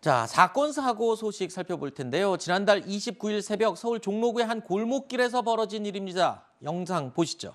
자, 사건 사고 소식 살펴볼 텐데요. 지난달 29일 새벽 서울 종로구의 한 골목길에서 벌어진 일입니다. 영상 보시죠.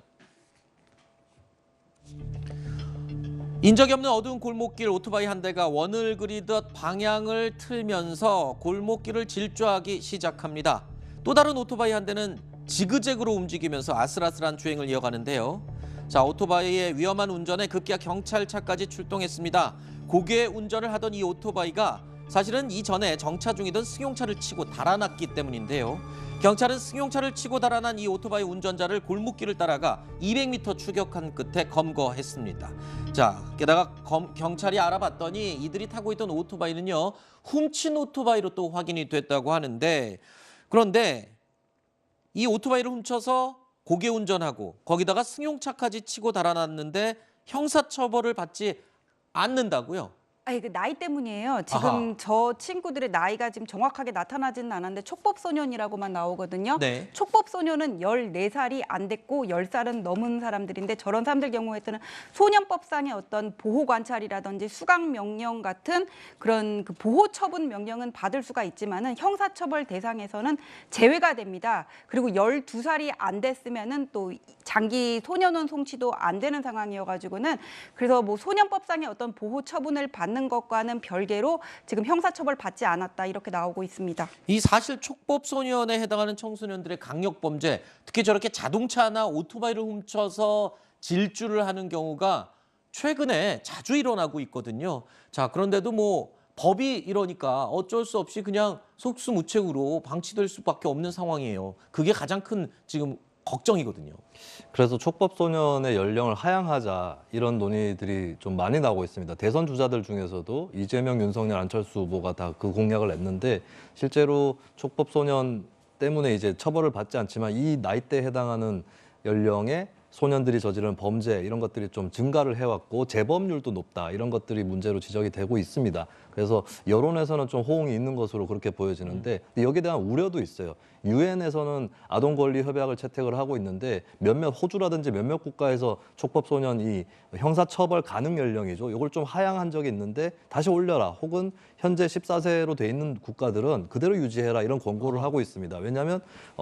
인적이 없는 어두운 골목길, 오토바이 한 대가 원을 그리듯 방향을 틀면서 골목길을 질주하기 시작합니다. 또 다른 오토바이 한 대는 지그재그로 움직이면서 아슬아슬한 주행을 이어가는데요. 자, 오토바이의 위험한 운전에 급기야 경찰차까지 출동했습니다. 고개 운전을 하던 이 오토바이가 사실은 이전에 정차 중이던 승용차를 치고 달아났기 때문인데요. 경찰은 승용차를 치고 달아난 이 오토바이 운전자를 골목길을 따라가 200m 추격한 끝에 검거했습니다. 자, 게다가 경찰이 알아봤더니 이들이 타고 있던 오토바이는요, 훔친 오토바이로 또 확인이 됐다고 하는데, 그런데 이 오토바이를 훔쳐서 고개 운전하고 거기다가 승용차까지 치고 달아났는데 형사처벌을 받지 않는다고요? 아니, 그 나이 때문이에요. 지금 아하. 저 친구들의 나이가 지금 정확하게 나타나지는 않았는데 촉법소년이라고만 나오거든요. 네. 촉법소년은 14살이 안 됐고 10살은 넘은 사람들인데 저런 사람들 경우에는 소년법상의 어떤 보호관찰이라든지 수강명령 같은 그런 그 보호처분 명령은 받을 수가 있지만은 형사처벌 대상에서는 제외가 됩니다. 그리고 12살이 안 됐으면은 또 장기 소년원 송치도 안 되는 상황이어가지고는 그래서 뭐 소년법상의 어떤 보호처분을 받는 것과는 별개로 지금 형사처벌 받지 않았다 이렇게 나오고 있습니다. 이 사실 촉법소년에 해당하는 청소년들의 강력범죄, 특히 저렇게 자동차나 오토바이를 훔쳐서 질주를 하는 경우가 최근에 자주 일어나고 있거든요. 자, 그런데도 뭐 법이 이러니까 어쩔 수 없이 그냥 속수무책으로 방치될 수밖에 없는 상황이에요. 그게 가장 큰 지금 걱정이거든요. 그래서 촉법소년의 연령을 하향하자 이런 논의들이 좀 많이 나오고 있습니다. 대선 주자들 중에서도 이재명, 윤석열, 안철수 후보가 다 그 공약을 냈는데 실제로 촉법소년 때문에 이제 처벌을 받지 않지만 이 나이대에 해당하는 연령의 소년들이 저지르는 범죄 이런 것들이 좀 증가를 해왔고 재범률도 높다 이런 것들이 문제로 지적이 되고 있습니다. 그래서 여론에서는 좀 호응이 있는 것으로 그렇게 보여지는데 여기에 대한 우려도 있어요. 유엔에서는 아동권리협약을 채택을 하고 있는데 몇몇 호주라든지 몇몇 국가에서 촉법소년 이 형사처벌 가능 연령이죠. 이걸 좀 하향한 적이 있는데 다시 올려라 혹은 현재 14세로 돼 있는 국가들은 그대로 유지해라 이런 권고를 하고 있습니다. 왜냐하면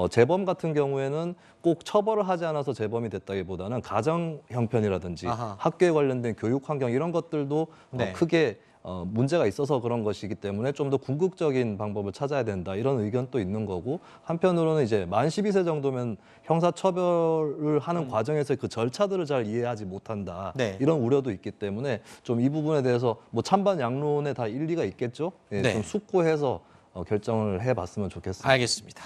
재범 같은 경우에는 꼭 처벌을 하지 않아서 재범이 됐다기보다는 가정 형편이라든지 아하. 학교에 관련된 교육 환경 이런 것들도 네. 크게 문제가 있어서 그런 것이기 때문에 좀 더 궁극적인 방법을 찾아야 된다 이런 의견도 있는 거고 한편으로는 이제 만 12세 정도면 형사처벌을 하는 과정에서 그 절차들을 잘 이해하지 못한다 네. 이런 우려도 있기 때문에 좀 이 부분에 대해서 뭐 찬반 양론에 다 일리가 있겠죠. 예, 네. 좀 숙고해서 결정을 해봤으면 좋겠습니다. 알겠습니다.